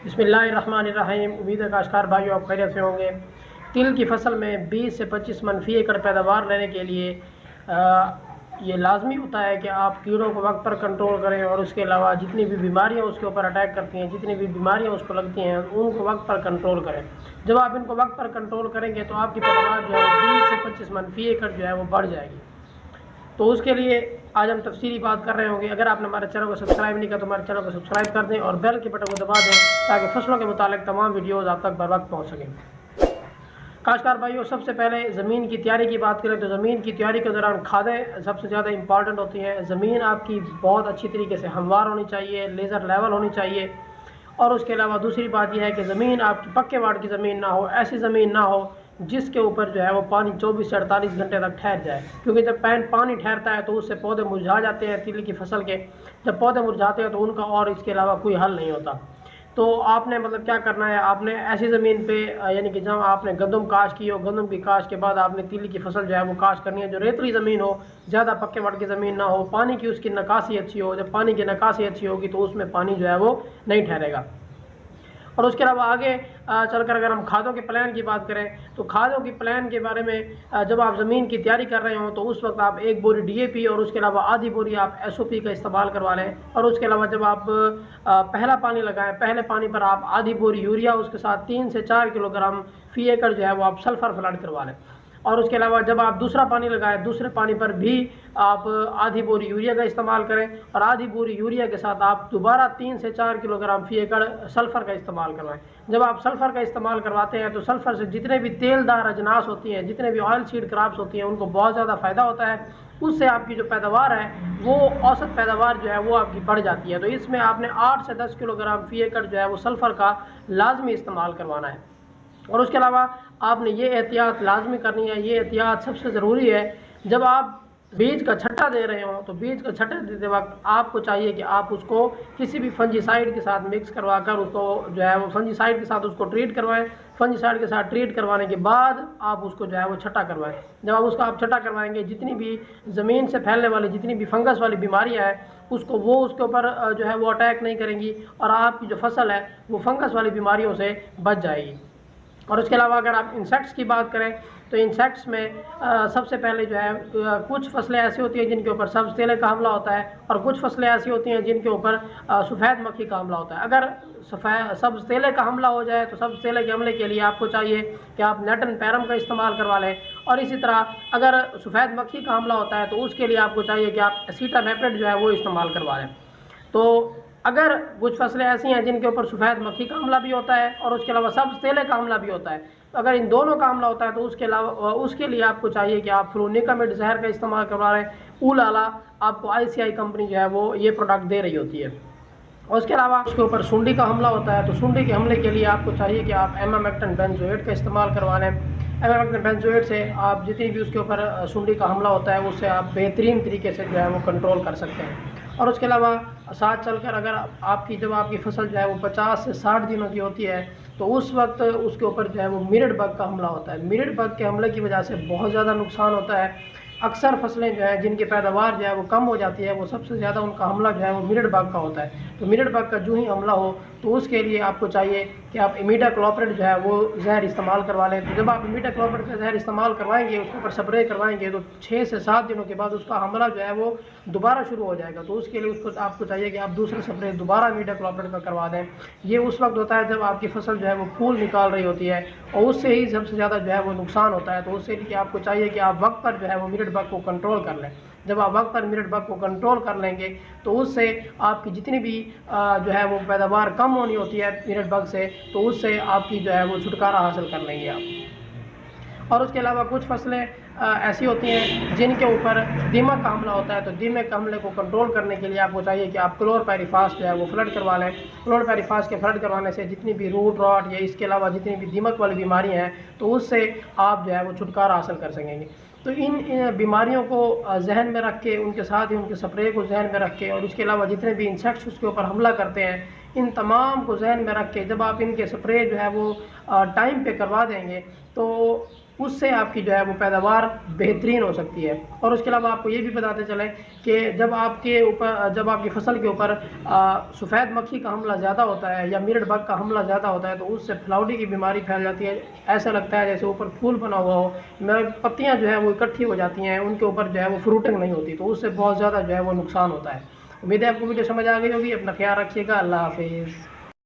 बिस्मिल्लाहिर्रहमानिर्रहीम। उम्मीद है काश्तकार भाइयों आप खैरियत से होंगे। तिल की फसल में 20 से 25 मन फ़ी एकड़ पैदावार लेने के लिए ये लाजमी होता है कि आप कीड़ों को वक्त पर कंट्रोल करें और उसके अलावा जितनी भी बीमारियां उसके ऊपर अटैक करती हैं, जितनी भी बीमारियां उसको लगती हैं, उनको वक्त पर कंट्रोल करें। जब आप इनको वक्त पर कंट्रोल करेंगे तो आपकी पैदावार जो है 20 से 25 मन फ़ी एकड़ जो है वो बढ़ जाएगी। तो उसके लिए आज हम तफसीली बात कर रहे होंगे। अगर आपने हमारे चैनल को सब्सक्राइब नहीं किया तो हमारे चैनल को सब्सक्राइब कर दें और बेल के बटन को दबा दें ताकि फसलों के मुतालिक तमाम वीडियोज़ आप तक बर वक्त पहुँच सकें। काश्तकार भाइयों, सबसे पहले ज़मीन की तैयारी की बात करें तो ज़मीन की तैयारी के दौरान खादें सबसे ज़्यादा इंपॉर्टेंट होती हैं। ज़मीन आपकी बहुत अच्छी तरीके से हमवार होनी चाहिए, लेज़र लेवल होनी चाहिए। और उसके अलावा दूसरी बात यह है कि ज़मीन आपकी पक्के वाट की ज़मीन ना हो, ऐसी ज़मीन ना हो जिसके ऊपर जो है वो पानी 24 से 48 घंटे तक ठहर जाए, क्योंकि जब पानी ठहरता है तो उससे पौधे मुरझा जाते हैं। तिल की फसल के जब पौधे मुरझाते हैं तो उनका और इसके अलावा कोई हल नहीं होता। तो आपने क्या करना है, आपने ऐसी ज़मीन पे यानी कि जहाँ आपने गंदम काश की हो, गंदम की काश के बाद आपने तिल की फसल जो है वो काश करनी है। जो रेतली ज़मीन हो, ज़्यादा पक्के वट की ज़मीन ना हो, पानी की उसकी निकासी अच्छी हो। जब पानी की निकासी अच्छी होगी तो उसमें पानी जो है वो नहीं ठहरेगा। और उसके अलावा आगे चलकर अगर हम खादों के प्लान की बात करें तो खादों की प्लान के बारे में जब आप ज़मीन की तैयारी कर रहे हो तो उस वक्त आप 1 बोरी DAP और उसके अलावा आधी बोरी आप SOP का इस्तेमाल करवा लें। और उसके अलावा जब आप पहला पानी लगाएं, पहले पानी पर आप आधी बोरी यूरिया, उसके साथ 3 से 4 किलोग्राम फ़ी एकड़ जो है वो आप सल्फ़र फ्लड करवा लें। और उसके अलावा जब आप दूसरा पानी लगाएं, दूसरे पानी पर भी आप आधी बोरी यूरिया का इस्तेमाल करें और आधी बोरी यूरिया के साथ आप दोबारा 3 से 4 किलोग्राम फ़ी एकड़ सल्फ़र का इस्तेमाल करवाएं। जब आप सल्फ़र का इस्तेमाल करवाते हैं तो सल्फ़र से जितने भी तेलदार अजनास होती हैं, जितने भी ऑयल सीड क्रॉप्स होती हैं, उनको बहुत ज़्यादा फ़ायदा होता है। उससे आपकी जो पैदावार है वो औसत पैदावार जो है वो आपकी बढ़ जाती है। तो इसमें आपने 8 से 10 किलोग्राम फ़ी एकड़ जो है वो सल्फ़र का लाजमी इस्तेमाल करवाना है। और उसके अलावा आपने ये एहतियात लाजमी करनी है, ये एहतियात सबसे ज़रूरी है। जब आप बीज का छट्टा दे रहे हो तो बीज का छट्टा देते वक्त आपको चाहिए कि आप उसको किसी भी फंजीसाइड के साथ मिक्स करवा कर उसको जो है वो फंजीसाइड के साथ उसको ट्रीट करवाएं। फंजीसाइड के साथ ट्रीट करवाने के बाद आप उसको जो है वो छट्टा करवाएं। जब आप उसका छट्टा करवाएंगे, जितनी भी ज़मीन से फैलने वाली जितनी भी फंगस वाली बीमारियाँ हैं उसको वो उसके ऊपर जो है वो अटैक नहीं करेंगी और आपकी जो फसल है वो फंगस वाली बीमारियों से बच जाएगी। और उसके अलावा अगर आप इंसेक्ट्स की बात करें तो इंसेक्ट्स में सबसे पहले जो है कुछ फसलें ऐसी होती हैं जिनके ऊपर सब्ज़ तेले का हमला होता है और कुछ फसलें ऐसी होती हैं जिनके ऊपर सफ़ेद मक्खी का हमला होता है। अगर सब्ज़ तेले का हमला हो जाए तो सब्ज़ तेले के हमले के लिए आपको चाहिए कि आप नेटन पैरम का इस्तेमाल करवा लें। और इसी तरह अगर सफ़ेद मक्खी का हमला होता है तो उसके लिए आपको चाहिए कि आप एसिटामेप्रिड जो है वो इस्तेमाल करवा लें। तो अगर कुछ फसलें ऐसी हैं जिनके ऊपर सफ़ेद मक्खी का हमला भी होता है और उसके अलावा सब्ज़ तेले का हमला भी होता है, तो अगर इन दोनों का हमला होता है तो उसके अलावा उसके लिए आपको चाहिए कि आप फ्लूनिकामिड जहर का इस्तेमाल करवा रहे हैं। ऊलाला आपको ICI कंपनी जो है वो ये प्रोडक्ट दे रही होती है। और उसके अलावा उसके ऊपर सुंडी का हमला होता है तो सुंडी के हमले के लिए आपको चाहिए कि आप एमामेक्टिन बेंजोएट का इस्तेमाल करवा लें। एमामेक्टिन बेंजोएट से आप जितनी भी उसके ऊपर सुंडी का हमला होता है उससे आप बेहतरीन तरीके से जो है वो कंट्रोल कर सकते हैं। और उसके अलावा साथ चलकर अगर जब आपकी फसल जो है वो 50 से 60 दिनों की होती है तो उस वक्त उसके ऊपर जो है वो मिरड बग का हमला होता है। मिरड बग के हमले की वजह से बहुत ज़्यादा नुकसान होता है। अक्सर फसलें जो है जिनकी पैदावार जो है वो कम हो जाती है वो सबसे ज़्यादा उनका हमला जो है वो मिरड बग का होता है। तो मिरड बग का जो ही हमला हो तो उसके लिए आपको चाहिए कि आप इमिडाक्लोप्रिड जो है वो जहर इस्तेमाल करवा लें। तो जब आप इमिडाक्लोप्रिड का जहर इस्तेमाल करवाएंगे, उसके ऊपर स्प्रे करवाएंगे तो 6 से 7 दिनों के बाद उसका हमला जो है वो दोबारा शुरू हो जाएगा। तो उसके लिए उसको आपको चाहिए कि आप दूसरा स्प्रे दोबारा इमिडाक्लोप्रिड का करवा दें। ये उस वक्त होता है जब आपकी फसल जो है वो फूल निकाल रही होती है और उससे ही सबसे ज़्यादा जो है वो नुकसान होता है। तो उससे लिए आपको चाहिए कि आप वक्त पर जो है वो मिरड बग को कंट्रोल कर लें। जब आप वक्त पर मिरड बग को कंट्रोल कर लेंगे तो उससे आपकी जितनी भी जो है वो पैदावार कम होनी होती है मिरड बग से, तो उससे आपकी जो है वो छुटकारा हासिल कर लेंगे आप। और उसके अलावा कुछ फसलें ऐसी होती हैं जिनके ऊपर दीमक का हमला होता है। तो दीमक के हमले को कंट्रोल करने के लिए आपको चाहिए कि आप क्लोरपायरीफास जो है वो फ्लड करवा लें। क्लोरपायरीफास के फ्लड करवाने से जितनी भी रूट रॉट या इसके अलावा जितनी भी दीमक वाली बीमारियां हैं तो उससे आप जो है वो छुटकारा हासिल कर सकेंगे। तो इन बीमारियों को जहन में रख के, उनके साथ ही उनके स्प्रे को जहन में रख के और इसके अलावा जितने भी इंसेक्ट्स उसके ऊपर हमला करते हैं, इन तमाम को जहन में रख के जब आप इनके स्प्रे जो है वो टाइम पे करवा देंगे तो उससे आपकी जो है वो पैदावार बेहतरीन हो सकती है। और उसके अलावा आपको ये भी बताते चलें कि जब आपकी फसल के ऊपर सफ़ेद मक्खी का हमला ज़्यादा होता है या मिरड बग का हमला ज़्यादा होता है तो उससे फ्लाउडी की बीमारी फैल जाती है। ऐसा लगता है जैसे ऊपर फूल बना हुआ हो, पत्तियाँ जो है वो इकट्ठी हो जाती हैं, उनके ऊपर जो है वो फ्रूटिंग नहीं होती, तो उससे बहुत ज़्यादा जो है वो नुकसान होता है। उम्मीद है आपको वीडियो समझ आ गई होगी। अपना ख्याल रखिएगा। अल्लाह हाफिज़।